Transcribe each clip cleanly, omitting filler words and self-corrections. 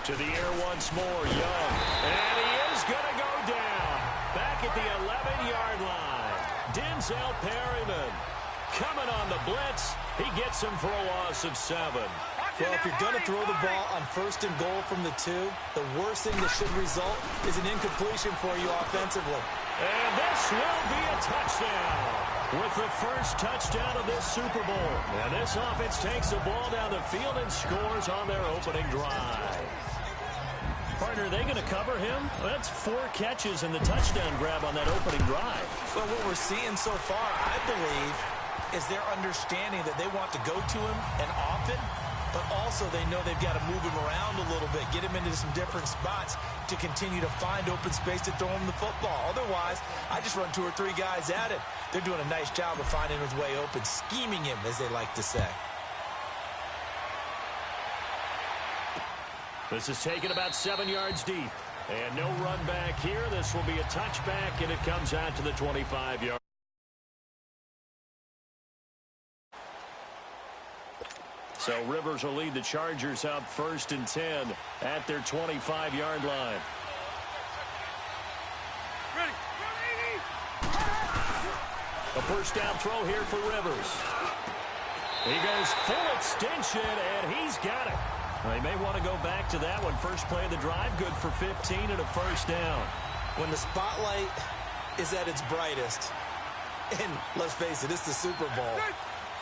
To the air once more, Young. And he is going to go down. Back at the 11-yard line. Denzel Perryman coming on the blitz. He gets him for a loss of 7. Well, if you're going to throw the ball on 1st and goal from the 2, the worst thing that should result is an incompletion for you offensively. And this will be a touchdown with the first touchdown of this Super Bowl. And this offense takes the ball down the field and scores on their opening drive. Partner, are they going to cover him? Well, that's 4 catches and the touchdown grab on that opening drive. Well, what we're seeing so far, I believe, is their understanding that they want to go to him and often, but also they know they've got to move him around a little bit, get him into some different spots to continue to find open space to throw him the football. Otherwise, I just run 2 or 3 guys at it. They're doing a nice job of finding his way open, scheming him, as they like to say. This is taken about 7 yards deep. And no run back here. This will be a touchback, and it comes out to the 25-yard. So Rivers will lead the Chargers up 1st and 10 at their 25-yard line. A first down throw here for Rivers. He goes full extension, and he's got it. They may want to go back to that one. First play of the drive, good for 15 and a first down. When the spotlight is at its brightest, and let's face it, it's the Super Bowl,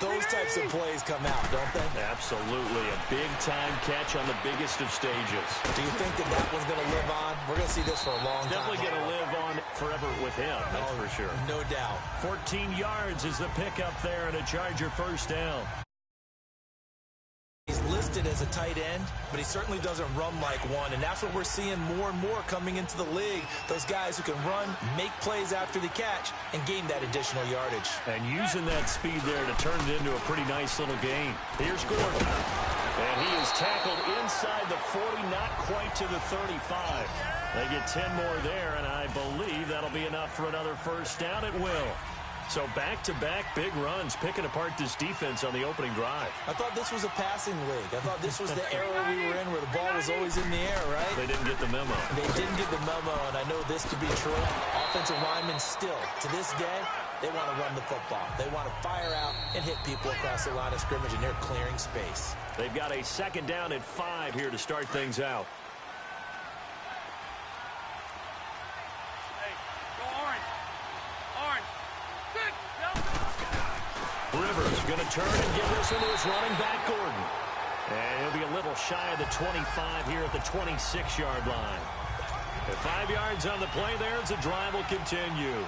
those types of plays come out, don't they? Absolutely. A big-time catch on the biggest of stages. Do you think that that one's going to live on? We're going to see this for a long time. Definitely going to live on forever with him, that's for sure. No doubt. 14 yards is the pickup there and a Charger first down. He's listed as a tight end, but he certainly doesn't run like one, and that's what we're seeing more and more coming into the league. Those guys who can run, make plays after the catch, and gain that additional yardage. And using that speed there to turn it into a pretty nice little gain. Here's Gordon. And he is tackled inside the 40, not quite to the 35. They get 10 more there, and I believe that'll be enough for another first down. It will. So back-to-back big runs, picking apart this defense on the opening drive. I thought this was a passing league. I thought this was the era we were in where the ball was always in the air, right? They didn't get the memo. They didn't get the memo, and I know this to be true. Offensive linemen still, to this day, they want to run the football. They want to fire out and hit people across the line of scrimmage, and they're clearing space. They've got a second down at 5 here to start things out. Rivers going to turn and give this one to his running back, Gordon. And he'll be a little shy of the 25 here at the 26-yard line. At 5 yards on the play there as the drive will continue.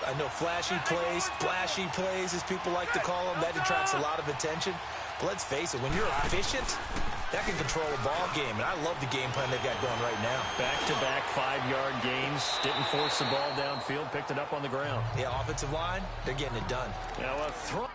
I know flashy plays, splashy plays, as people like to call them, that attracts a lot of attention. But let's face it, when you're efficient, that can control a ball game. And I love the game plan they've got going right now. Back-to-back 5-yard gains. Didn't force the ball downfield. Picked it up on the ground. Yeah, offensive line, they're getting it done. Now a throw.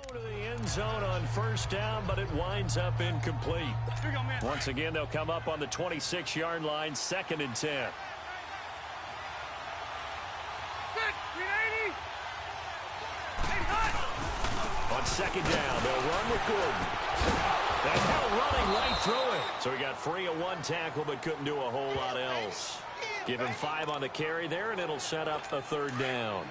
To the end zone on first down, but it winds up incomplete. Once again, they'll come up on the 26-yard line, 2nd and 10. On 2nd down, they'll run with Gordon. And now running right through it. So he got free of 1 tackle, but couldn't do a whole lot else. Give him 5 on the carry there, and it'll set up a 3rd down.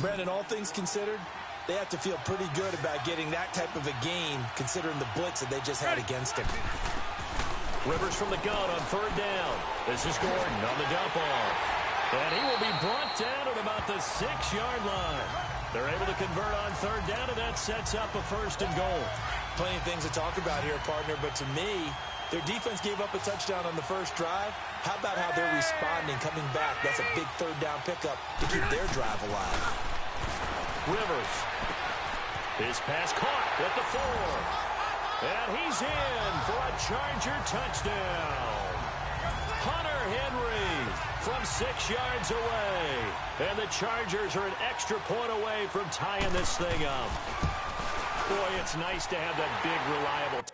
Brandon, all things considered, they have to feel pretty good about getting that type of a gain, considering the blitz that they just had against them. Rivers from the gun on 3rd down. This is Gordon on the dump off. And he will be brought down at about the 6-yard line. They're able to convert on 3rd down, and that sets up a 1st and goal. Plenty of things to talk about here, partner, but to me, Their defense gave up a touchdown on the first drive. How about how they're responding, coming back? That's a big third down pickup to keep their drive alive. Rivers. His pass caught at the 4. And he's in for a Charger touchdown. Hunter Henry from 6 yards away. And the Chargers are an extra point away from tying this thing up. Boy, it's nice to have that big, reliable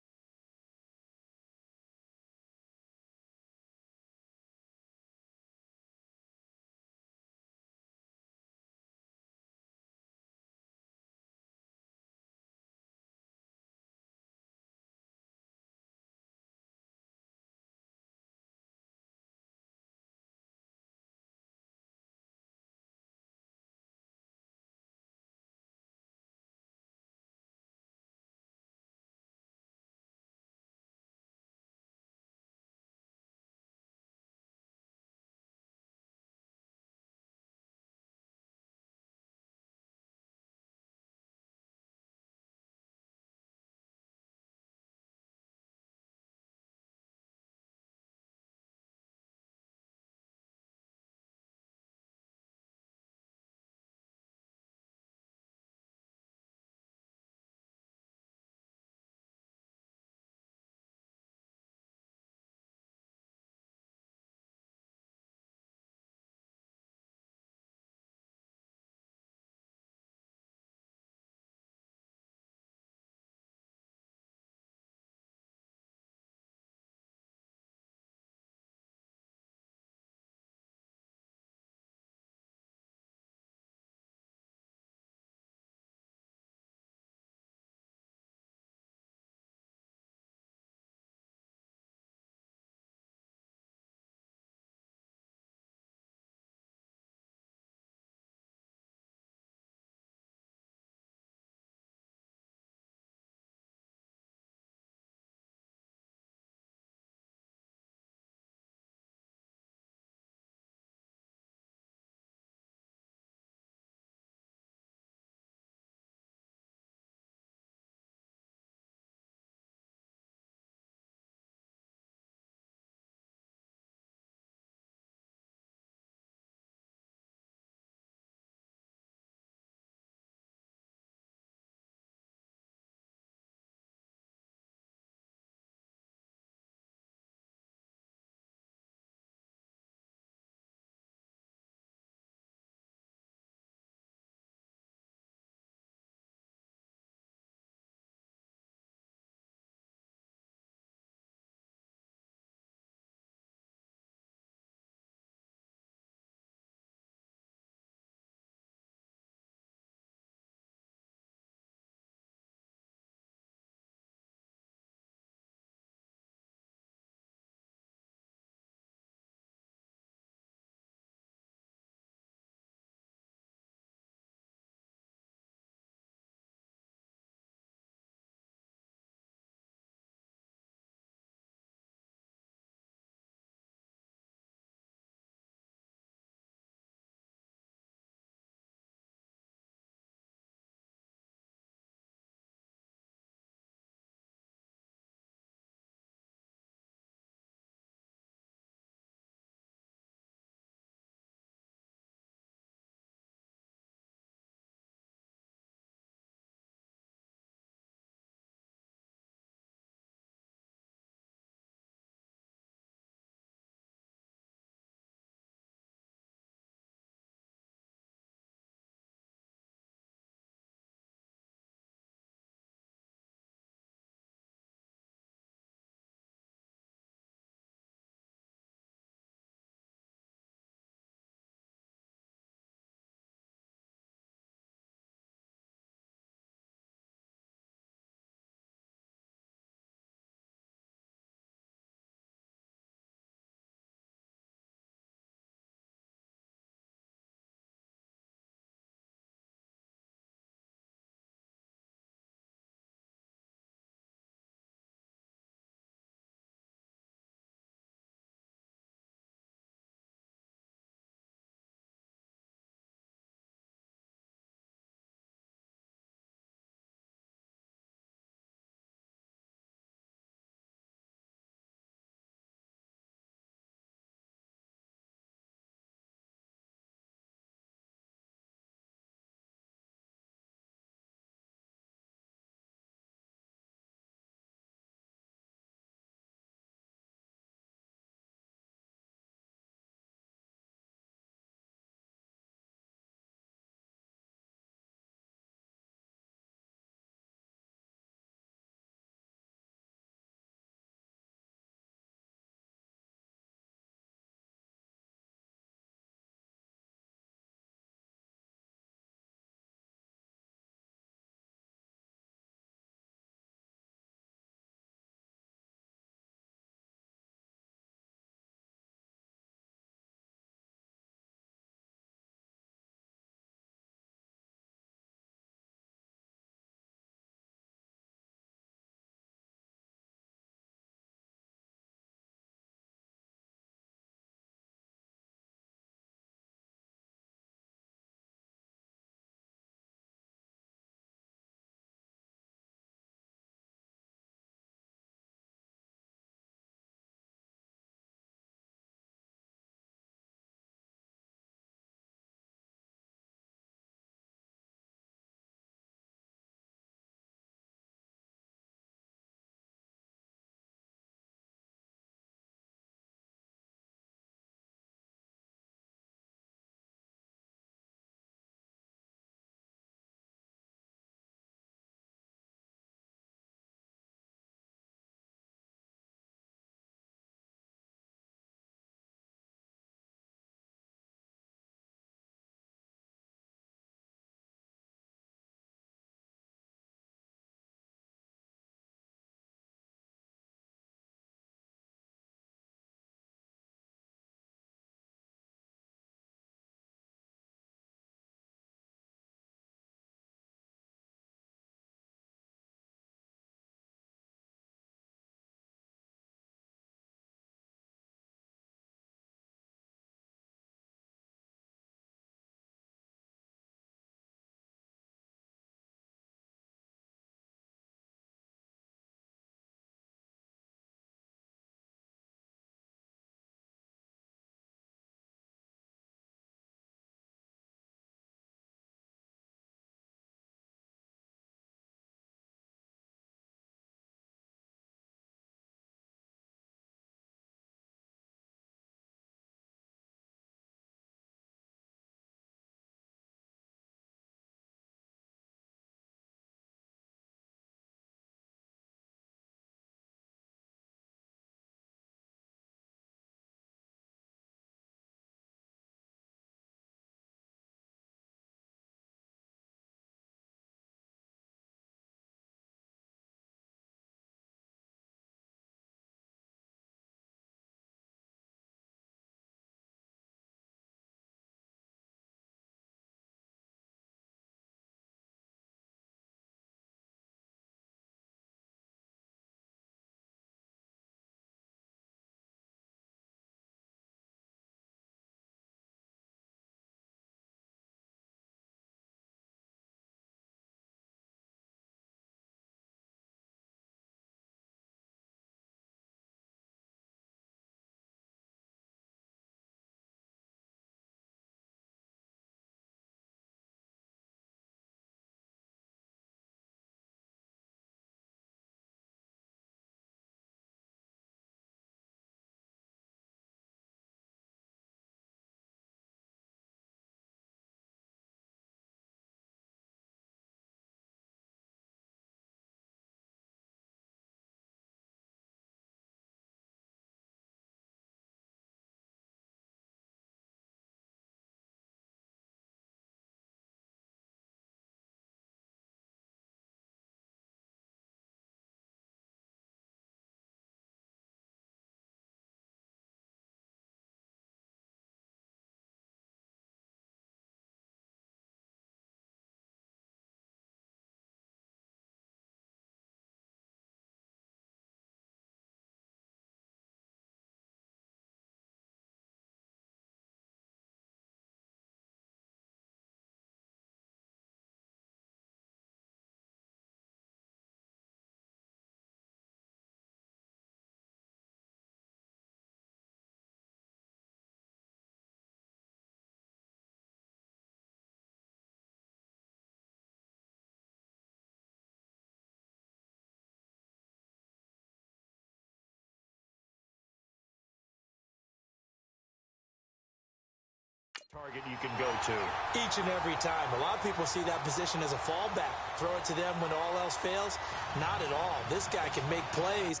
Target you can go to. Each and every time. A lot of people see that position as a fallback. Throw it to them when all else fails. Not at all. This guy can make plays.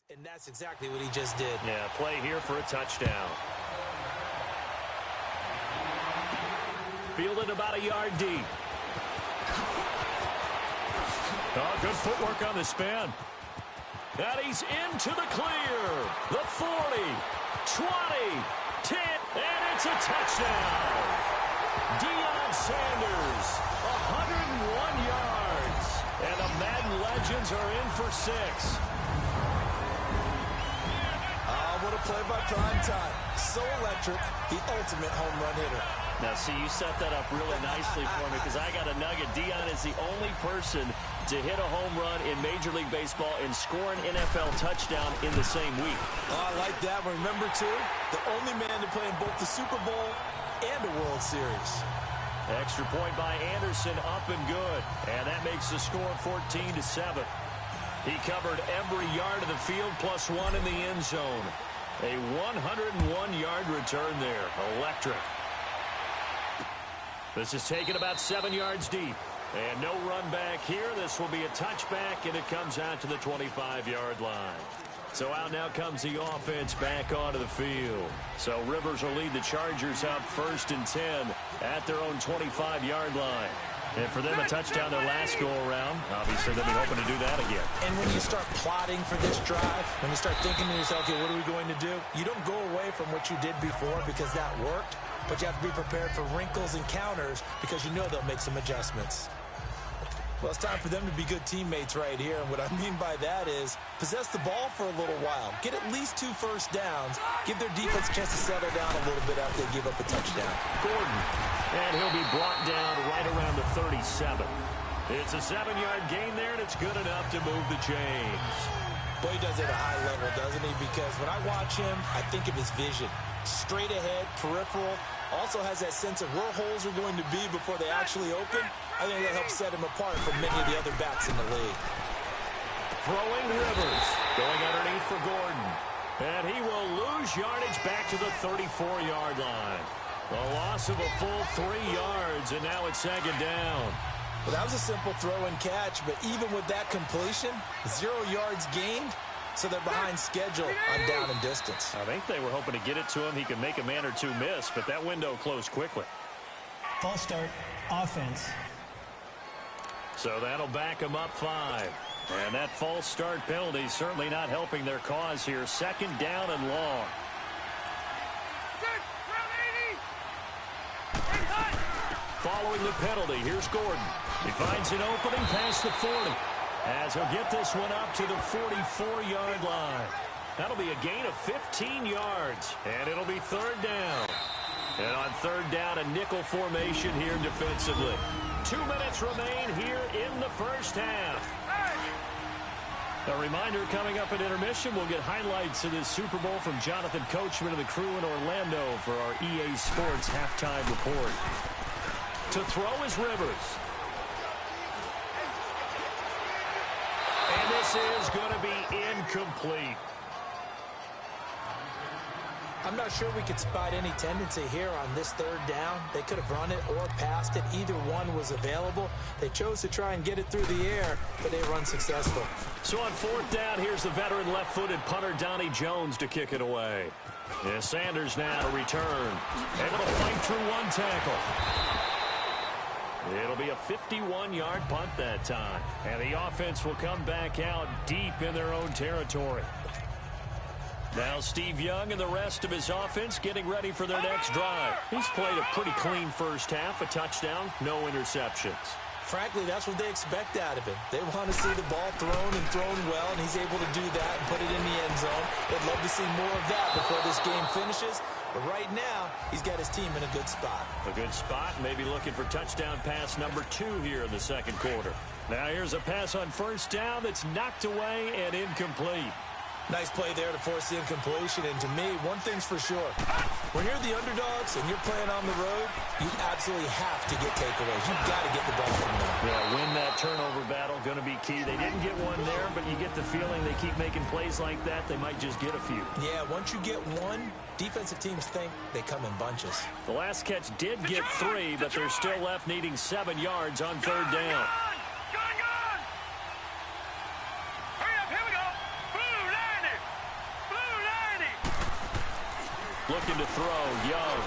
And that's exactly what he just did. Yeah, play here for a touchdown. Fielded about a yard deep. Oh, good footwork on the spin. And he's into the clear. The 40, 20, 10, and it's a touchdown. Deion Sanders, 101 yards. And the Madden legends are in for 6. What a play by Prime Time. So electric, the ultimate home run hitter. Now, see, you set that up really nicely for me because I got a nugget. Deion is the only person to hit a home run in Major League Baseball and score an NFL touchdown in the same week. Oh, I like that one. Remember, too, the only man to play in both the Super Bowl and a World Series. Extra point by Anderson, up and good. And that makes the score 14-7. He covered every yard of the field, plus 1 in the end zone. A 101-yard return there. Electric. This is taken about 7 yards deep. And no run back here. This will be a touchback, and it comes out to the 25-yard line. So out now comes the offense back onto the field. So Rivers will lead the Chargers up 1st and 10 at their own 25-yard line. And for them, a touchdown their last go-around. Obviously, they'll be hoping to do that again. And when you start plotting for this drive, when you start thinking to yourself, okay, what are we going to do? You don't go away from what you did before because that worked, but you have to be prepared for wrinkles and counters because you know they'll make some adjustments. Well, it's time for them to be good teammates right here. And what I mean by that is possess the ball for a little while. Get at least 2 first downs. Give their defense a chance to settle down a little bit after they give up a touchdown. Gordon. And he'll be brought down right around the 37. It's a 7-yard gain there, and it's good enough to move the chains. Boy, he does it at a high level, doesn't he? Because when I watch him, I think of his vision. Straight ahead, peripheral. Also has that sense of where holes are going to be before they actually open. I think that helps set him apart from many of the other backs in the league. Throwing Rivers. Going underneath for Gordon. And he will lose yardage back to the 34-yard line. A loss of a full 3 yards, and now it's 2nd down. Well, that was a simple throw and catch, but even with that completion, 0 yards gained, so they're behind schedule on down and distance. I think they were hoping to get it to him. He could make a man or two miss, but that window closed quickly. False start, offense. So that'll back him up 5. And that false start penalty certainly not helping their cause here. 2nd down and long. Following the penalty, here's Gordon. He finds an opening past the 40. As he'll get this one up to the 44-yard line. That'll be a gain of 15 yards. And it'll be 3rd down. And on 3rd down, a nickel formation here defensively. 2 minutes remain here in the first half. A reminder coming up at intermission, we'll get highlights of this Super Bowl from Jonathan Coachman and the crew in Orlando for our EA Sports halftime report. To throw is Rivers. And this is going to be incomplete. I'm not sure we could spot any tendency here on this 3rd down. They could have run it or passed it. Either one was available. They chose to try and get it through the air, but they were unsuccessful. So on 4th down, here's the veteran left-footed punter Donnie Jones to kick it away. And Sanders now to return. Able to fight through 1 tackle. It'll be a 51-yard punt that time. And the offense will come back out deep in their own territory. Now Steve Young and the rest of his offense getting ready for their next drive. He's played a pretty clean first half, a touchdown, no interceptions. Frankly, that's what they expect out of him. They want to see the ball thrown and thrown well, and he's able to do that and put it in the end zone. They'd love to see more of that before this game finishes. But right now, he's got his team in a good spot. A good spot, maybe looking for touchdown pass number 2 here in the 2nd quarter. Now here's a pass on 1st down that's knocked away and incomplete. Nice play there to force the incompletion. And to me, one thing's for sure. When you're the underdogs and you're playing on the road, you absolutely have to get takeaways. You've got to get the ball from them. Yeah, win that turnover battle, going to be key. They didn't get one there, but you get the feeling they keep making plays like that, they might just get a few. Yeah, once you get one, defensive teams think they come in bunches. The last catch did get 3, but they're still left needing 7 yards on 3rd down. Looking to throw, Young.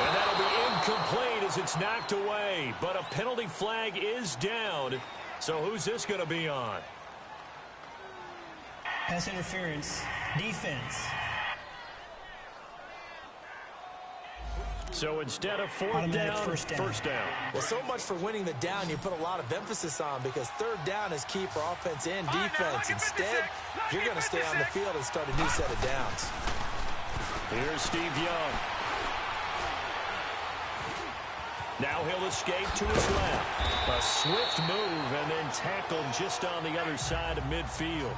And that'll be incomplete as it's knocked away. But a penalty flag is down. So who's this going to be on? Pass interference. Defense. So instead of fourth down, first down. Well, so much for winning the down you put a lot of emphasis on, because 3rd down is key for offense and defense. Instead, you're going to stay on the field and start a new set of downs. Here's Steve Young. Now he'll escape to his left. A swift move and then tackled just on the other side of midfield.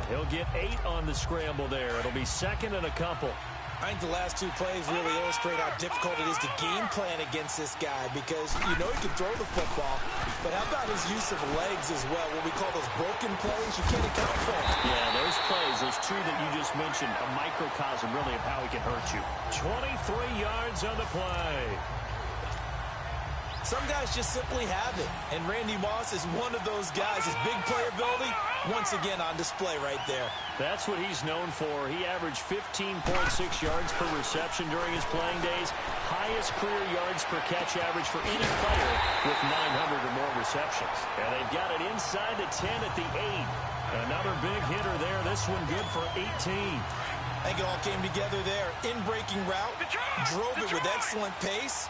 He'll get 8 on the scramble there. It'll be 2nd and a couple. I think the last 2 plays really illustrate how difficult it is to game plan against this guy, because you know he can throw the football, but how about his use of legs as well? What we call those broken plays, you can't account for them. Yeah, those plays, those 2 that you just mentioned, a microcosm really of how he can hurt you. 23 yards on the play. Some guys just simply have it, and Randy Moss is one of those guys. His big playability, once again on display right there. That's what he's known for. He averaged 15.6 yards per reception during his playing days. Highest career yards per catch average for any player with 900 or more receptions. And they've got it inside the 10 at the 8. Another big hitter there. This one good for 18. I think it all came together there. In-breaking route, drove it with excellent pace.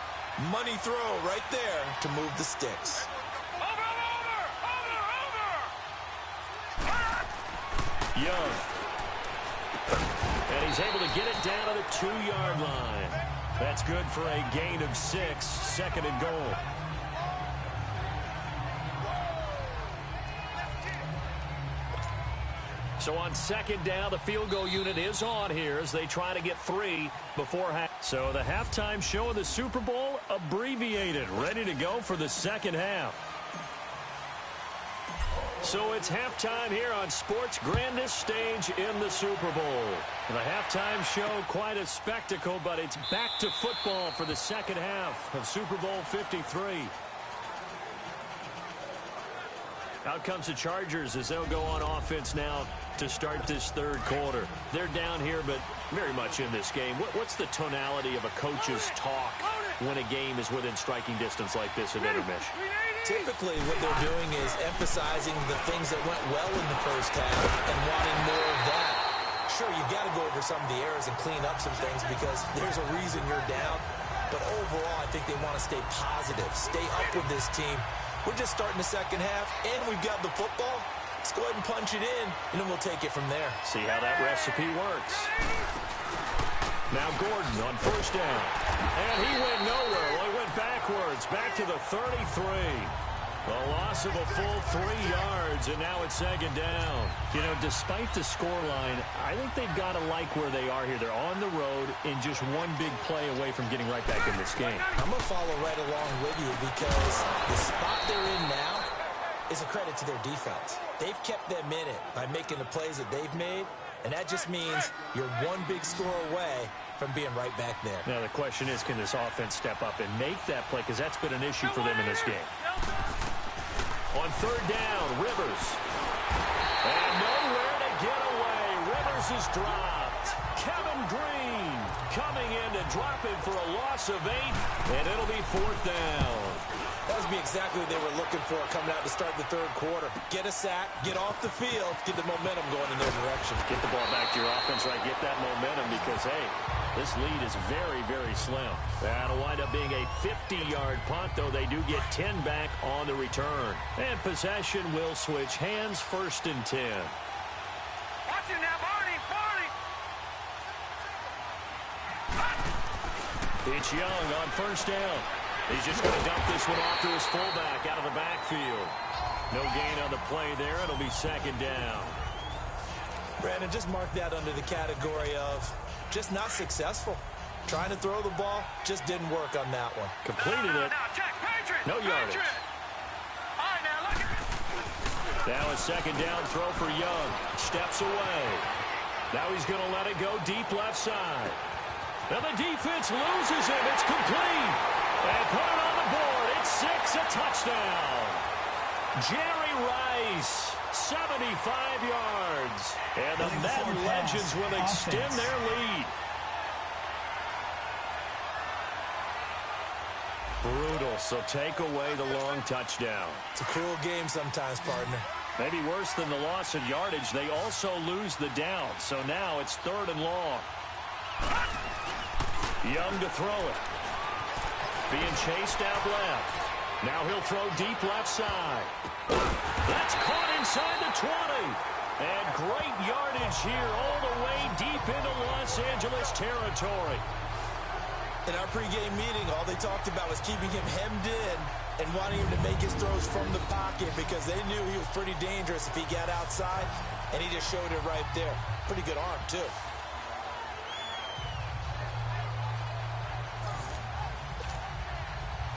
Money throw right there to move the sticks. Young. And he's able to get it down to the 2-yard line. That's good for a gain of 6, 2nd and goal. So on 2nd down, the field goal unit is on here as they try to get 3 before half. So the halftime show of the Super Bowl abbreviated, ready to go for the 2nd half. So it's halftime here on sports' grandest stage in the Super Bowl. The halftime show, quite a spectacle, but it's back to football for the 2nd half of Super Bowl 53. Out comes the Chargers as they'll go on offense now to start this 3rd quarter. They're down here, but very much in this game. What's the tonality of a coach's talk when a game is within striking distance like this at intermission? Typically, what they're doing is emphasizing the things that went well in the first half and wanting more of that. Sure, you've got to go over some of the errors and clean up some things because there's a reason you're down. But overall, I think they want to stay positive, stay up with this team. We're just starting the 2nd half, and we've got the football. Let's go ahead and punch it in, and then we'll take it from there. See how that recipe works. Now Gordon on 1st down. And he went nowhere. Well, he went backwards, back to the 33. A loss of a full 3 yards, and now it's 2nd down. You know, despite the scoreline, I think they've got to like where they are here. They're on the road and just one big play away from getting right back in this game. I'm going to follow right along with you because the spot they're in now is a credit to their defense. They've kept them in it by making the plays that they've made, and that just means you're one big score away from being right back there. Now the question is, can this offense step up and make that play? Because that's been an issue for them in this game. On 3rd down, Rivers. And nowhere to get away. Rivers is dropped. Kevin Green coming in to drop it for a loss of 8, and it'll be 4th down. That would be exactly what they were looking for coming out to start the 3rd quarter. Get a sack, get off the field, get the momentum going in their direction. Get the ball back to your offense, right? Get that momentum because, hey, this lead is very, very slim. That'll wind up being a 50-yard punt, though they do get 10 back on the return. And possession will switch hands, 1st and 10. Watch it now, Barney! It's Young on 1st down. He's just going to dump this one off to his fullback out of the backfield. No gain on the play there. It'll be 2nd down. Brandon, just mark that under the category of just not successful. Trying to throw the ball, just didn't work on that one. Completed it. No yardage. Now a second down throw for Young. Steps away. Now he's going to let it go deep left side. Now the defense loses him. It's complete. And put it on the board. It's 6, a touchdown. Jerry Rice, 75 yards. And the Madden Legends will extend their lead. Brutal, so take away the long touchdown. It's a cruel game sometimes, partner. Maybe worse than the loss of yardage, they also lose the down. So now it's 3rd and long. Young to throw it. Being chased out left. Now he'll throw deep left side. That's caught inside the 20. And great yardage here all the way deep into Los Angeles territory. In our pregame meeting, all they talked about was keeping him hemmed in and wanting him to make his throws from the pocket because they knew he was pretty dangerous if he got outside, and he just showed it right there. Pretty good arm, too.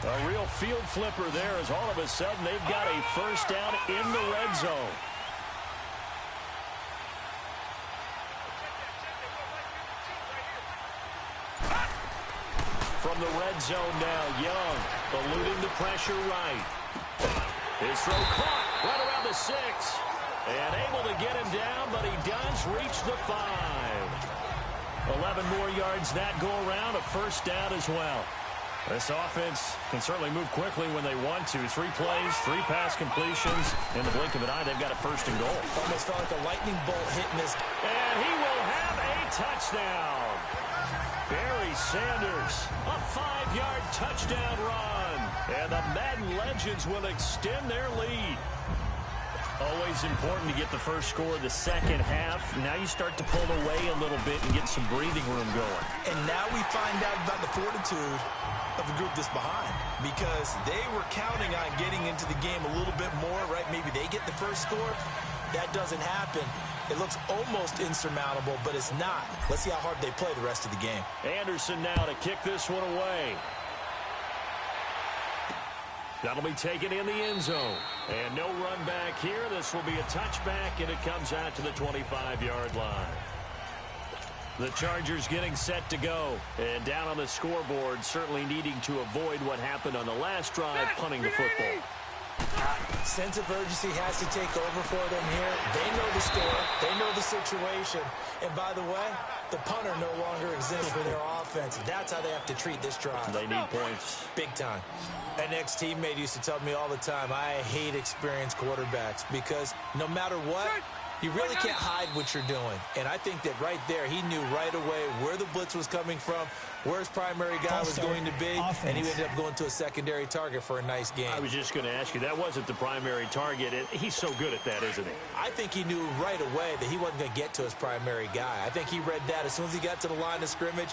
A real field flipper there as all of a sudden they've got a first down in the red zone. From the red zone now, Young eluding the pressure right. His throw caught right around the 6. And able to get him down, but he does reach the 5. 11 more yards that go around, a first down as well. This offense can certainly move quickly when they want to. 3 plays, 3 pass completions. In the blink of an eye, they've got a first and goal. Almost felt like a lightning bolt hitting this. And he will have a touchdown. Barry Sanders, a 5-yard touchdown run. And the Madden Legends will extend their lead. Always important to get the first score of the second half. Now you start to pull away a little bit and get some breathing room going. And now we find out about the fortitude of the group that's behind, because they were counting on getting into the game a little bit more, right? Maybe they get the first score. That doesn't happen. It looks almost insurmountable, but it's not. Let's see how hard they play the rest of the game. Anderson now to kick this one away. That'll be taken in the end zone. And no run back here. This will be a touchback, and it comes out to the 25-yard line. The Chargers getting set to go. And down on the scoreboard, certainly needing to avoid what happened on the last drive, punting the football. Sense of urgency has to take over for them here. They know the score. They know the situation. And by the way, the punter no longer exists for their offense. That's how they have to treat this drive. They need points. Big time. An ex-teammate used to tell me all the time, I hate experienced quarterbacks because no matter what, you really can't hide what you're doing. And I think that right there, he knew right away where the blitz was coming from, where his primary guy was going to be, and he ended up going to a secondary target for a nice game. I was just going to ask you, that wasn't the primary target. He's so good at that, isn't he? I think he knew right away that he wasn't going to get to his primary guy. I think he read that as soon as he got to the line of scrimmage,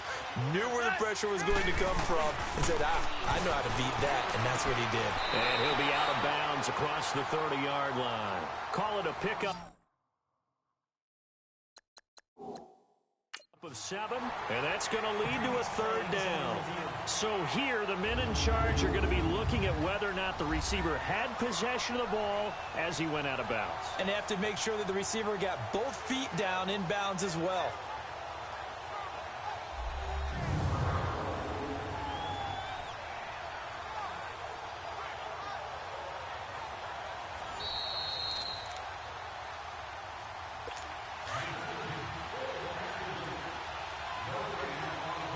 knew where the pressure was going to come from, and said, I know how to beat that, and that's what he did. And he'll be out of bounds across the 30-yard line. Call it a pickup of 7, and that's going to lead to a 3rd down. So here, the men in charge are going to be looking at whether or not the receiver had possession of the ball as he went out of bounds. And they have to make sure that the receiver got both feet down in bounds as well.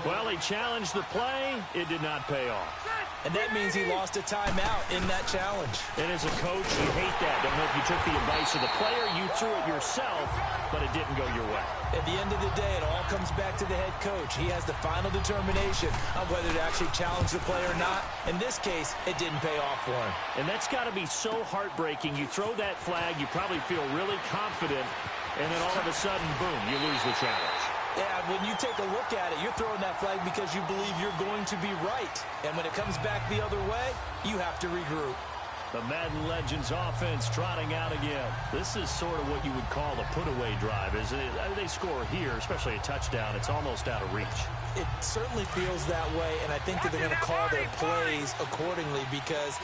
Well, he challenged the play. It did not pay off. And that means he lost a timeout in that challenge. And as a coach, you hate that. Don't know if you took the advice of the player, you threw it yourself, but it didn't go your way. At the end of the day, it all comes back to the head coach. He has the final determination on whether to actually challenge the play or not. In this case, it didn't pay off for him. And that's got to be so heartbreaking. You throw that flag, you probably feel really confident, and then all of a sudden, boom, you lose the challenge. Yeah, when you take a look at it, you're throwing that flag because you believe you're going to be right. And when it comes back the other way, you have to regroup. The Madden Legends offense trotting out again. This is sort of what you would call a put-away drive, isn't it? They score here, especially a touchdown. It's almost out of reach. It certainly feels that way, and I think that they're going to call their plays accordingly because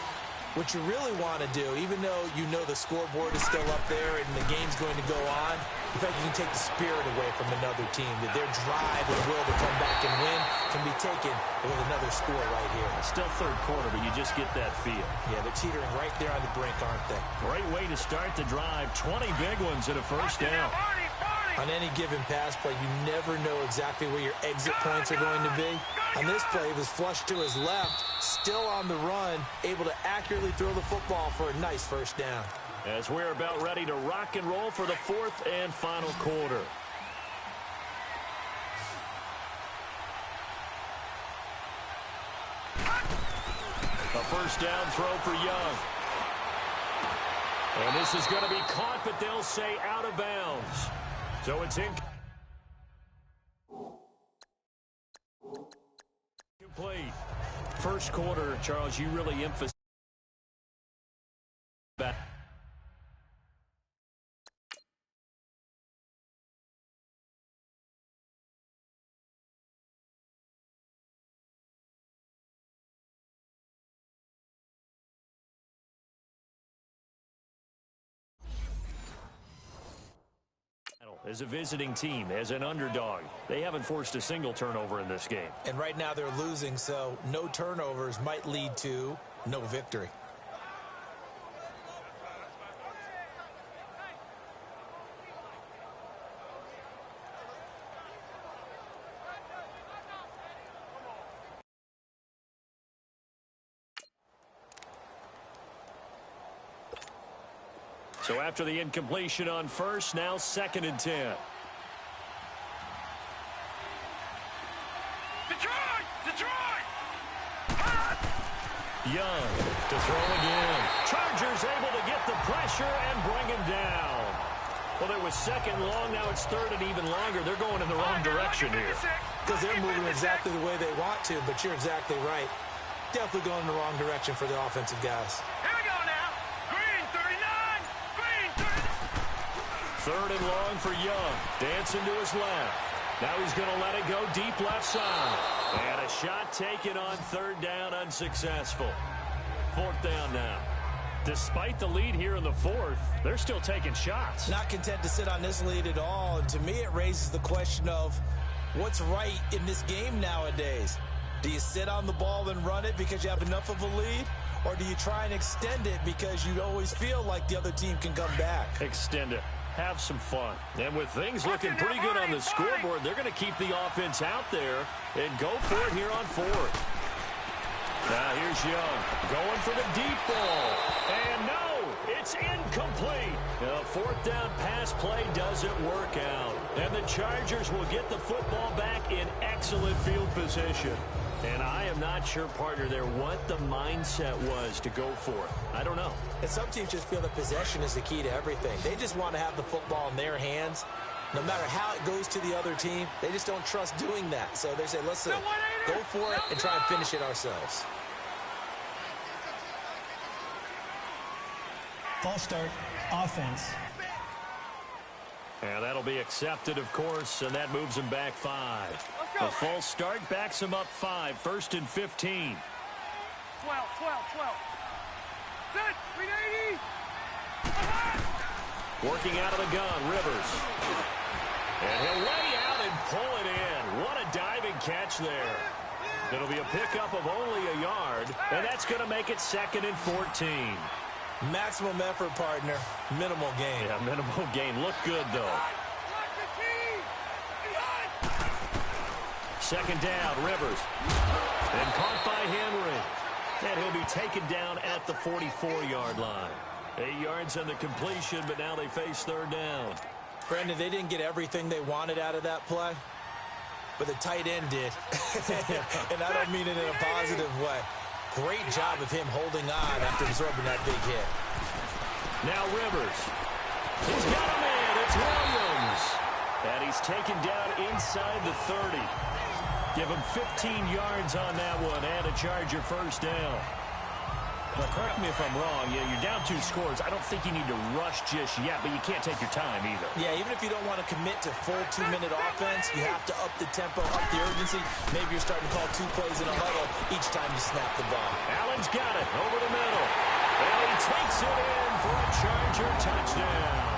what you really want to do, even though you know the scoreboard is still up there and the game's going to go on, in fact, you can take the spirit away from another team, that their drive and will to come back and win can be taken with another score right here. Still third quarter, but you just get that feel. Yeah, they're teetering right there on the brink, aren't they? Great way to start the drive. 20 big ones and a first down. On any given pass play, you never know exactly where your exit points are going to be. On this play, it was flushed to his left, still on the run, able to accurately throw the football for a nice first down. As we're about ready to rock and roll for the fourth and final quarter. A first down throw for Young. And this is going to be caught, but they'll say out of bounds. So it's incomplete. First quarter, Charles, you really emphasize back. As a visiting team, as an underdog, they haven't forced a single turnover in this game. And right now they're losing, so no turnovers might lead to no victory. So after the incompletion on first, now 2nd and 10. Detroit! Young to throw again. Chargers able to get the pressure and bring him down. Well, it was second long. Now it's third and even longer. They're going in the wrong direction here. Because they're moving exactly the way they want to, but you're exactly right. Definitely going in the wrong direction for the offensive guys. Here we go now. Green 39. Green 39. Third and long for Young. Dancing to his left. Now he's going to let it go deep left side. And a shot taken on third down, unsuccessful. Fourth down now. Despite the lead here in the fourth, they're still taking shots. Not content to sit on this lead at all. And to me, it raises the question of what's right in this game nowadays. Do you sit on the ball and run it because you have enough of a lead? Or do you try and extend it because you always feel like the other team can come back? Extend it. Have some fun. And with things looking pretty good on the scoreboard, they're going to keep the offense out there and go for it here on fourth. Now here's Young going for the deep ball. And no, it's incomplete. The fourth down pass play doesn't work out. And the Chargers will get the football back in excellent field position. And I am not sure, partner, there what the mindset was to go for it. I don't know. And some teams just feel that possession is the key to everything. They just want to have the football in their hands. No matter how it goes to the other team, they just don't trust doing that. So they say, listen, go for it and try and finish it ourselves. False start, offense. And that'll be accepted, of course, and that moves him back 5. The false start backs him up 5, 1st and 15. 12. Set. 380. Working out of the gun, Rivers. And he'll lay out and pull it in. What a diving catch there. It'll be a pickup of only a yard, and that's going to make it 2nd and 14. Maximum effort, partner. Minimal gain. Yeah, minimal gain. Look good, though. Second down, Rivers. And caught by Henry. And he'll be taken down at the 44-yard line. 8 yards on the completion, but now they face third down. Brandon, they didn't get everything they wanted out of that play, but the tight end did. And I don't mean it in a positive way. Great job of him holding on after absorbing that big hit. Now Rivers. He's got him in. It's Williams. And he's taken down inside the 30. Give him 15 yards on that one and a Charger first down. Now, correct me if I'm wrong. You're down 2 scores. I don't think you need to rush just yet, but you can't take your time either. Yeah, even if you don't want to commit to full 2-minute offense, you have to up the tempo, up the urgency. Maybe you're starting to call 2 plays in a huddle each time you snap the ball. Allen's got it over the middle. And he takes it in for a Charger touchdown.